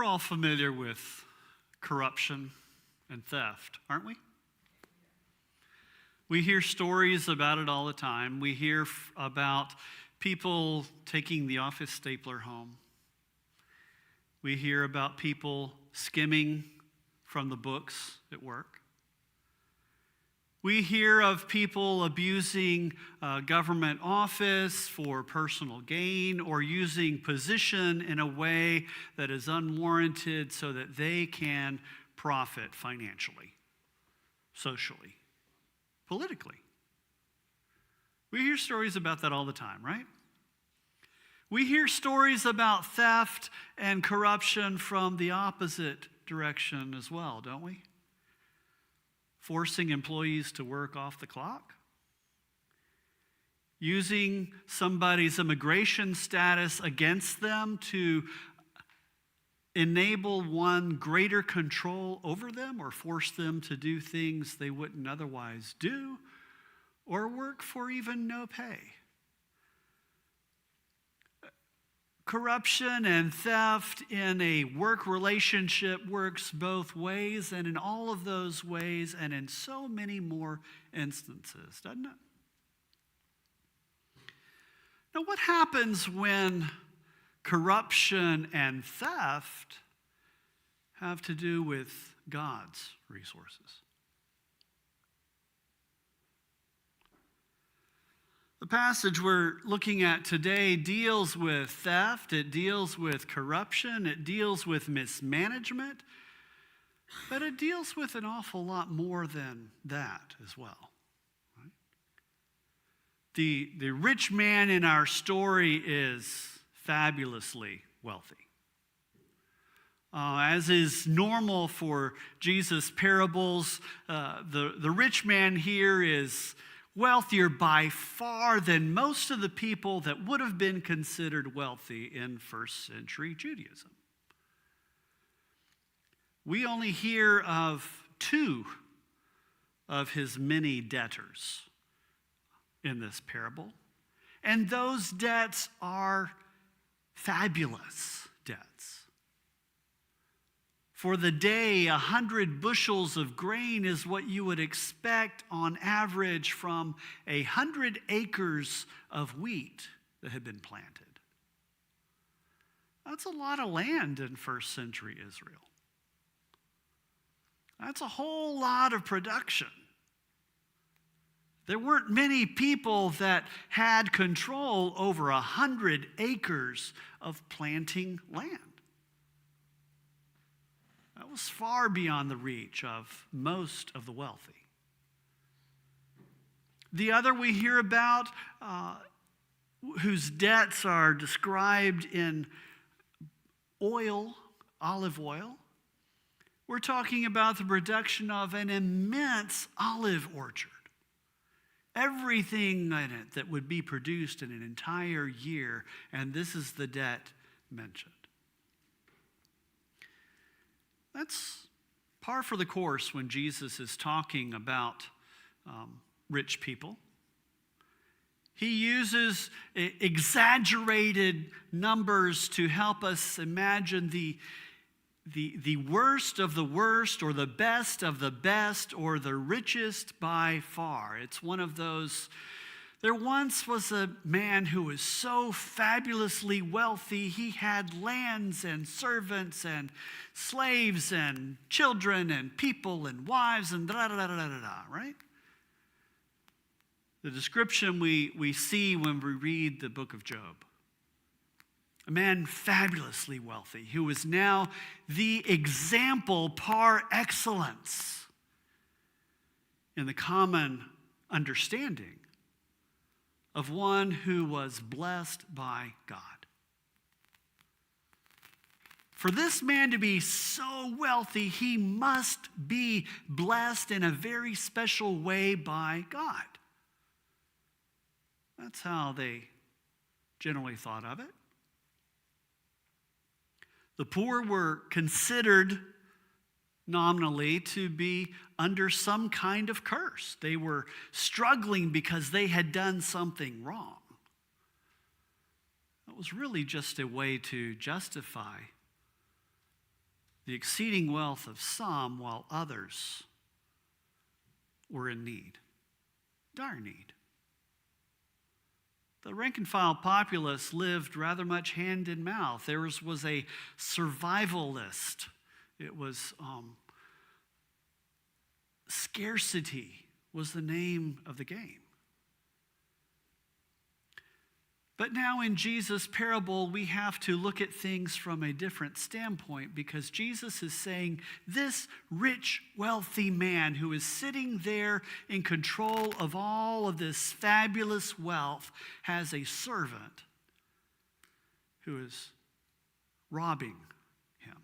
all familiar with corruption and theft, aren't we? We hear stories about it all the time. We hear about people taking the office stapler home. We hear about people skimming from the books at work. We hear of people abusing government office for personal gain or using position in a way that is unwarranted so that they can profit financially, socially, politically. We hear stories about that all the time, right? We hear stories about theft and corruption from the opposite direction as well, don't we? Forcing employees to work off the clock, using somebody's immigration status against them to enable one greater control over them or force them to do things they wouldn't otherwise do or work for even no pay. Corruption and theft in a work relationship works both ways, and in all of those ways and in so many more instances, doesn't it? Now, what happens when corruption and theft have to do with God's resources? The passage we're looking at today deals with theft, it deals with corruption, it deals with mismanagement, but it deals with an awful lot more than that as well. Right? The rich man in our story is fabulously wealthy. As is normal for Jesus' parables, the rich man here is wealthier by far than most of the people that would have been considered wealthy in first century Judaism. We only hear of two of his many debtors in this parable, and those debts are fabulous debts. For the day, 100 bushels of grain is what you would expect on average from 100 acres of wheat that had been planted. That's a lot of land in first century Israel. That's a whole lot of production. There weren't many people that had control over 100 acres of planting land. That was far beyond the reach of most of the wealthy. The other we hear about, whose debts are described in oil, olive oil, we're talking about the production of an immense olive orchard. Everything in it that would be produced in an entire year, and this is the debt mentioned. That's par for the course when Jesus is talking about rich people. He uses exaggerated numbers to help us imagine the worst of the worst, or the best of the best, or the richest by far. It's one of those. There once was a man who was so fabulously wealthy, he had lands and servants and slaves and children and people and wives and da-da-da-da-da-da, right? The description we see when we read the book of Job. A man fabulously wealthy who is now the example par excellence in the common understanding of one who was blessed by God. For this man to be so wealthy, he must be blessed in a very special way by God. That's how they generally thought of it. The poor were considered nominally to be under some kind of curse. They were struggling because they had done something wrong. It was really just a way to justify the exceeding wealth of some, while others were in need, dire need. The rank and file populace lived rather much hand in mouth. Theirs was a survivalist. It was scarcity was the name of the game. But now in Jesus' parable, we have to look at things from a different standpoint, because Jesus is saying this rich, wealthy man who is sitting there in control of all of this fabulous wealth has a servant who is robbing him.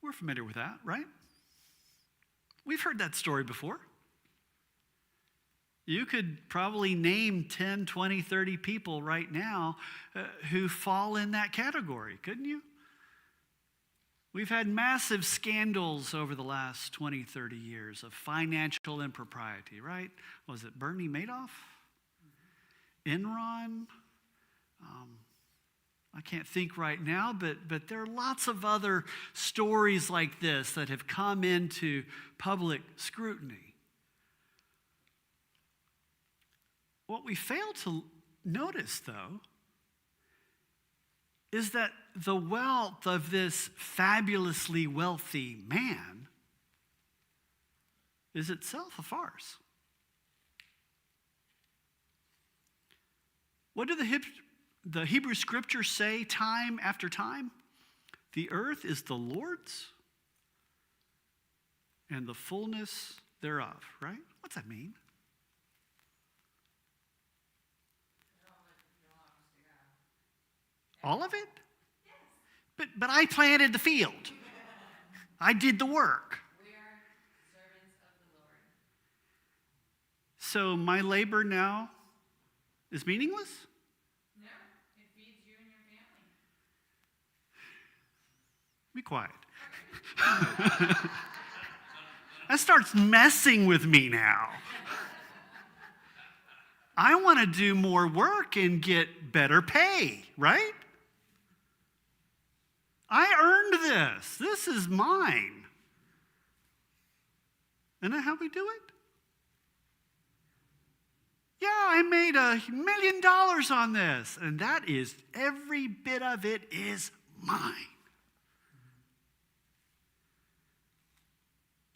We're familiar with that, right? We've heard that story before. You could probably name 10, 20, 30 people right now who fall in that category, couldn't you? We've had massive scandals over the last 20, 30 years of financial impropriety, right? Was it Bernie Madoff? Enron? I can't think right now, but there are lots of other stories like this that have come into public scrutiny. What we fail to notice, though, is that the wealth of this fabulously wealthy man is itself a farce. What do the Hebrew scriptures say time after time? The earth is the Lord's and the fullness thereof, right? What's that mean? All of it? Yes. But I planted the field. I did the work. We are servants of the Lord. So my labor now is meaningless? No, it feeds you and your family. Be quiet. That starts messing with me now. I want to do more work and get better pay, right? I earned this. This is mine. Isn't that how we do it? Yeah, I made $1 million on this, and that is, every bit of it is mine.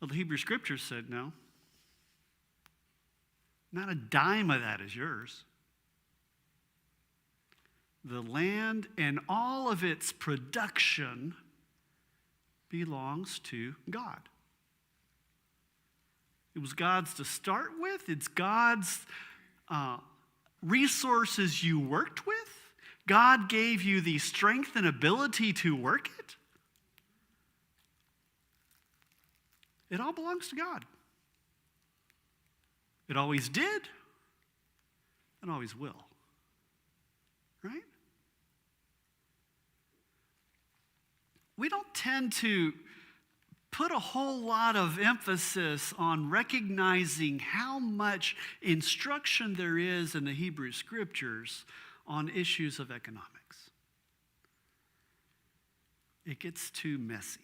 Well, the Hebrew scriptures said no. Not a dime of that is yours. The land and all of its production belongs to God. It was God's to start with. It's God's resources you worked with. God gave you the strength and ability to work it. It all belongs to God. It always did, and always will. Right? We don't tend to put a whole lot of emphasis on recognizing how much instruction there is in the Hebrew scriptures on issues of economics. It gets too messy.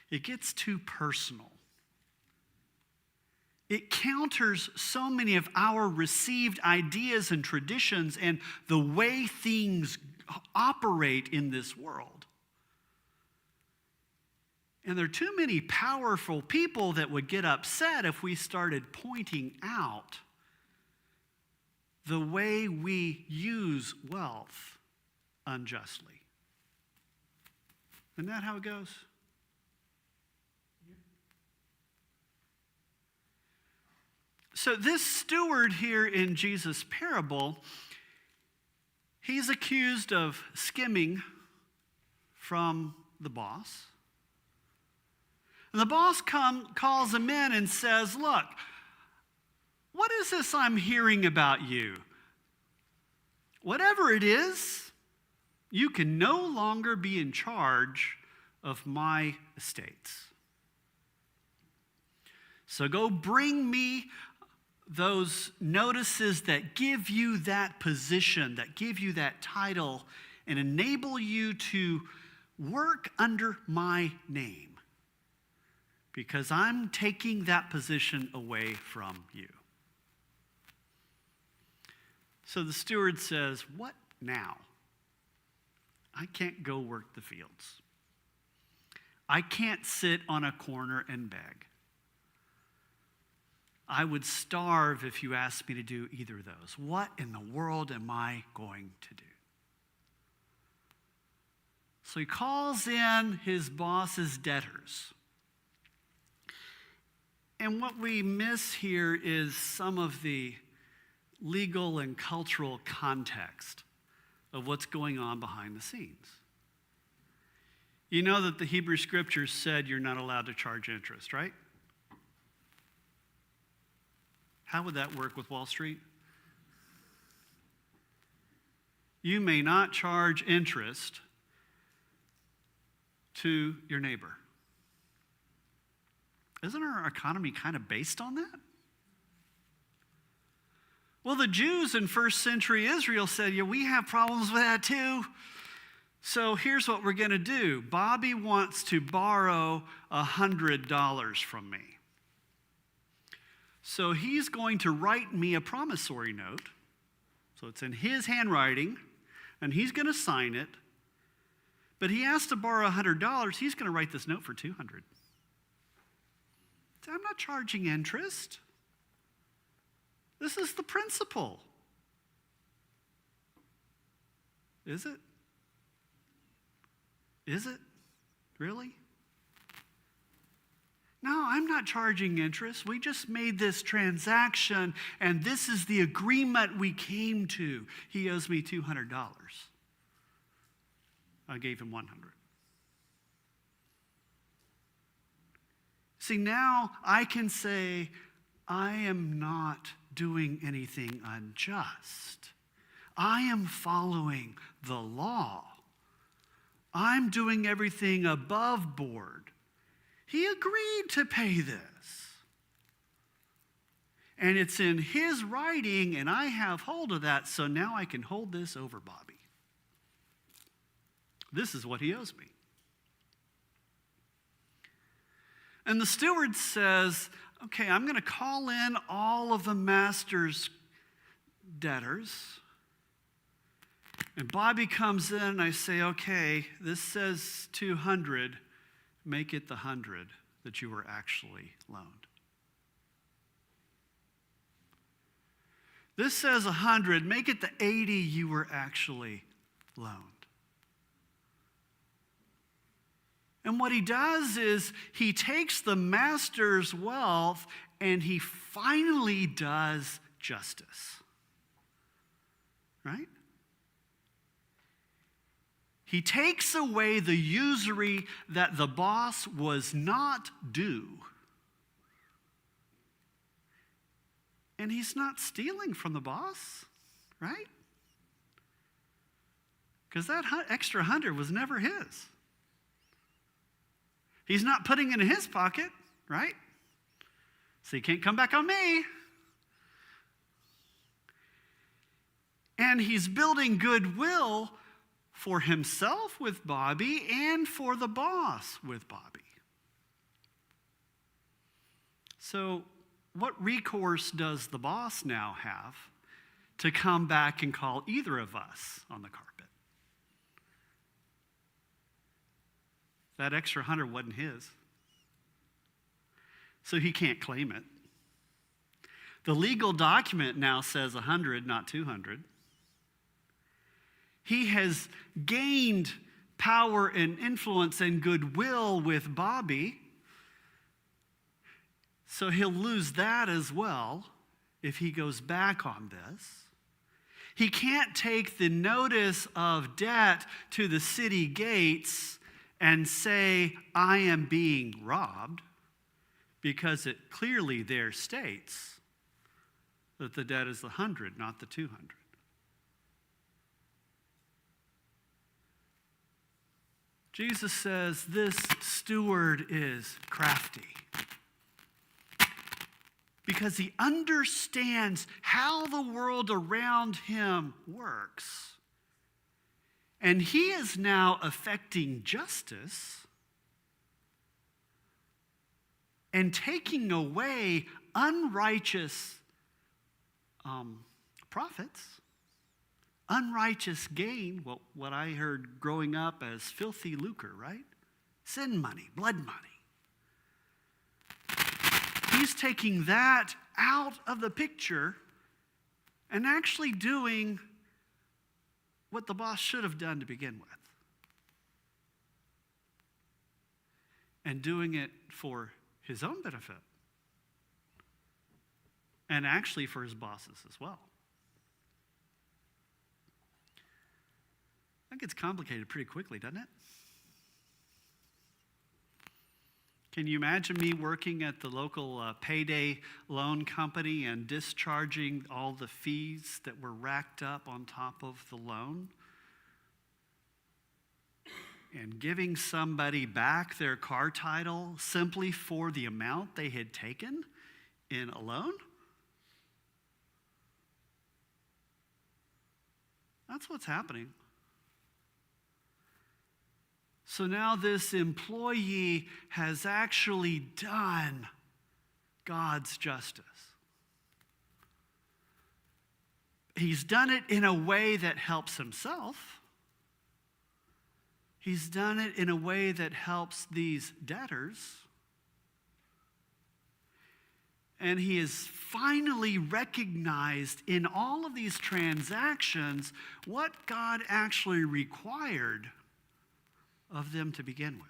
It gets too personal. It counters so many of our received ideas and traditions and the way things operate in this world. And there are too many powerful people that would get upset if we started pointing out the way we use wealth unjustly. Isn't that how it goes? So this steward here in Jesus' parable, he's accused of skimming from the boss. And the boss calls him in and says, look, what is this I'm hearing about you? Whatever it is, you can no longer be in charge of my estates. So go bring me those notices that give you that position, that give you that title, and enable you to work under my name, because I'm taking that position away from you. So the steward says, what now? I can't go work the fields. I can't sit on a corner and beg. I would starve if you asked me to do either of those. What in the world am I going to do? So he calls in his boss's debtors. And what we miss here is some of the legal and cultural context of what's going on behind the scenes. You know that the Hebrew Scriptures said you're not allowed to charge interest, right? How would that work with Wall Street? You may not charge interest to your neighbor. Isn't our economy kind of based on that? Well, the Jews in first century Israel said, yeah, we have problems with that too. So here's what we're going to do. Bobby wants to borrow $100 from me. So he's going to write me a promissory note. So it's in his handwriting, and he's going to sign it. But he has to borrow $100. He's going to write this note for $200. I'm not charging interest. This is the principle. Is it? Is it? Really? No, I'm not charging interest. We just made this transaction, and this is the agreement we came to. He owes me $200. I gave him $100. See, now I can say, I am not doing anything unjust. I am following the law. I'm doing everything above board. He agreed to pay this. And it's in his writing, and I have hold of that, so now I can hold this over Bobby. This is what he owes me. And the steward says, okay, I'm going to call in all of the master's debtors. And Bobby comes in, and I say, okay, this says 200. Make it the 100 that you were actually loaned. This says 100. Make it the 80 you were actually loaned. And what he does is he takes the master's wealth and he finally does justice. Right? He takes away the usury that the boss was not due. And he's not stealing from the boss, right? Because that extra 100 was never his. He's not putting it in his pocket, right? So he can't come back on me. And he's building goodwill for himself with Bobby and for the boss with Bobby. So what recourse does the boss now have to come back and call either of us on the carpet? That extra 100 wasn't his. So he can't claim it. The legal document now says 100, not 200. He has gained power and influence and goodwill with Bobby. So he'll lose that as well if he goes back on this. He can't take the notice of debt to the city gates and say, I am being robbed, because it clearly there states that the debt is the 100, not the 200. Jesus says this steward is crafty, because he understands how the world around him works. And he is now affecting justice and taking away unrighteous profits, unrighteous gain, what I heard growing up as filthy lucre, right? Sin money, blood money. He's taking that out of the picture and actually doing what the boss should have done to begin with. And doing it for his own benefit. And actually for his bosses as well. That gets complicated pretty quickly, doesn't it? Can you imagine me working at the local payday loan company and discharging all the fees that were racked up on top of the loan? And giving somebody back their car title simply for the amount they had taken in a loan? That's what's happening. So now this employee has actually done God's justice. He's done it in a way that helps himself. He's done it in a way that helps these debtors. And he is finally recognized in all of these transactions what God actually required of them to begin with.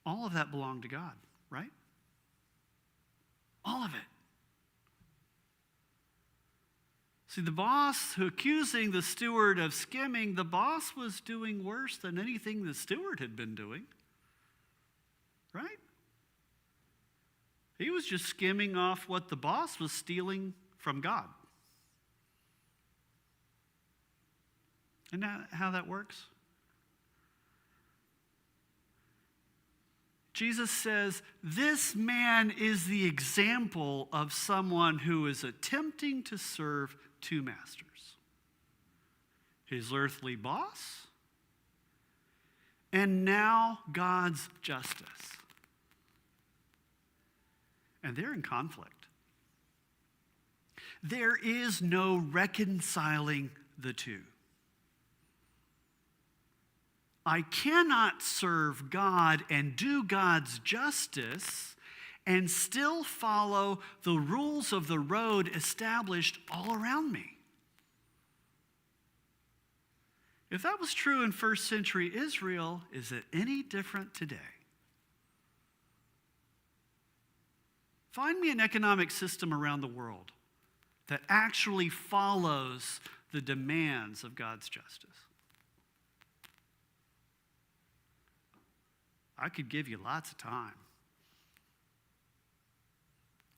All of that belonged to God, right? All of it. See, the boss who accusing the steward of skimming, the boss was doing worse than anything the steward had been doing, right? He was just skimming off what the boss was stealing from God. Isn't that how that works? Jesus says, this man is the example of someone who is attempting to serve two masters. His earthly boss, and now God's justice. And they're in conflict. There is no reconciling the two. I cannot serve God and do God's justice and still follow the rules of the road established all around me. If that was true in first century Israel, is it any different today? Find me an economic system around the world that actually follows the demands of God's justice. I could give you lots of time.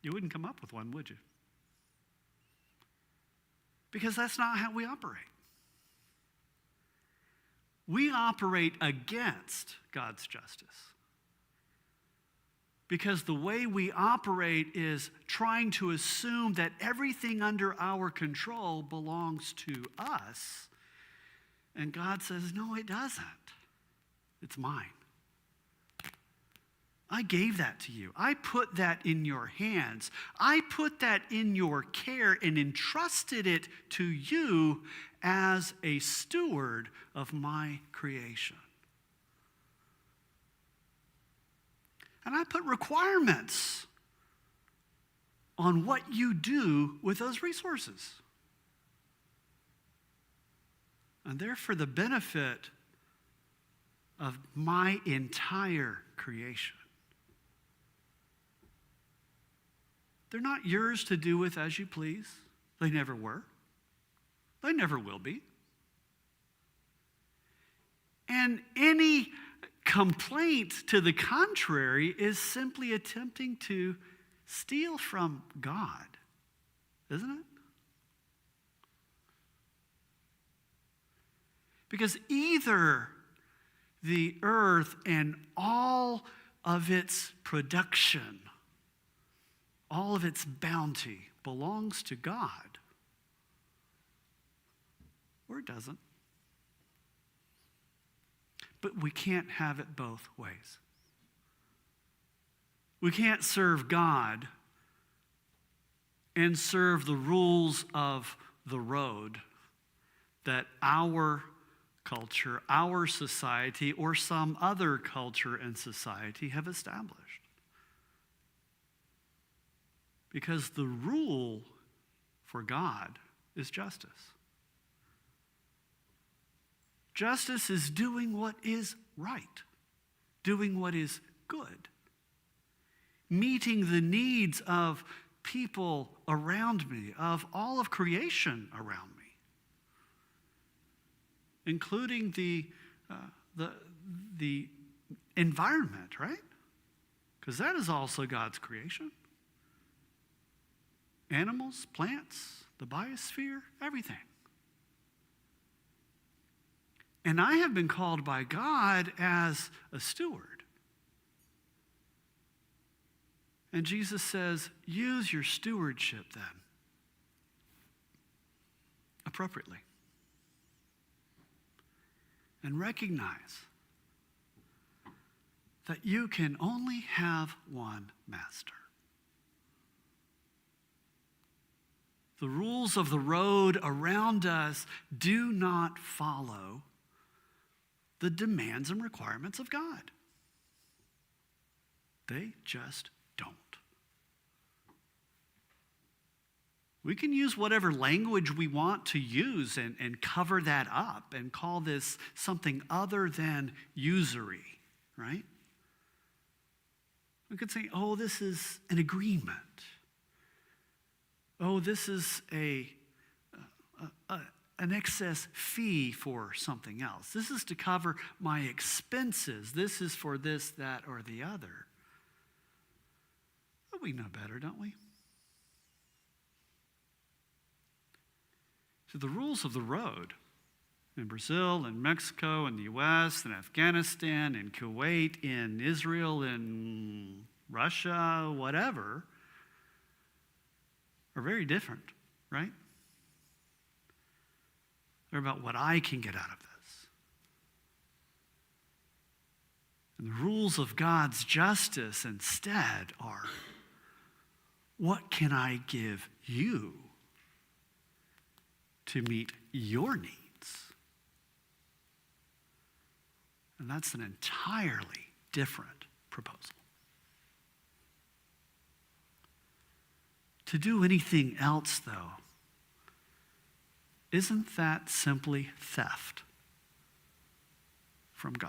You wouldn't come up with one, would you? Because that's not how we operate. We operate against God's justice. Because the way we operate is trying to assume that everything under our control belongs to us. And God says, no, it doesn't. It's mine. I gave that to you. I put that in your hands. I put that in your care and entrusted it to you as a steward of my creation. And I put requirements on what you do with those resources. And they're for the benefit of my entire creation. They're not yours to do with as you please. They never were. They never will be. And any complaint to the contrary is simply attempting to steal from God, isn't it? Because either the earth and all of its production, all of its bounty belongs to God, or it doesn't. But we can't have it both ways. We can't serve God and serve the rules of the road that our culture, our society, or some other culture and society have established. Because the rule for God is justice. Justice is doing what is right, doing what is good, meeting the needs of people around me, of all of creation around me, including the environment, right? Because that is also God's creation. Animals, plants, the biosphere, everything. And I have been called by God as a steward. And Jesus says, use your stewardship then appropriately. And recognize that you can only have one master. The rules of the road around us do not follow the demands and requirements of God. They just don't. We can use whatever language we want to use and cover that up and call this something other than usury, right? We could say, oh, this is an agreement. Oh, this is an excess fee for something else. This is to cover my expenses. This is for this, that, or the other. But we know better, don't we? So the rules of the road in Brazil, in Mexico, in the U.S., in Afghanistan, in Kuwait, in Israel, in Russia, whatever, are very different, right? They're about what I can get out of this. And the rules of God's justice instead are, what can I give you to meet your needs? And that's an entirely different proposal. To do anything else, though, isn't that simply theft from God?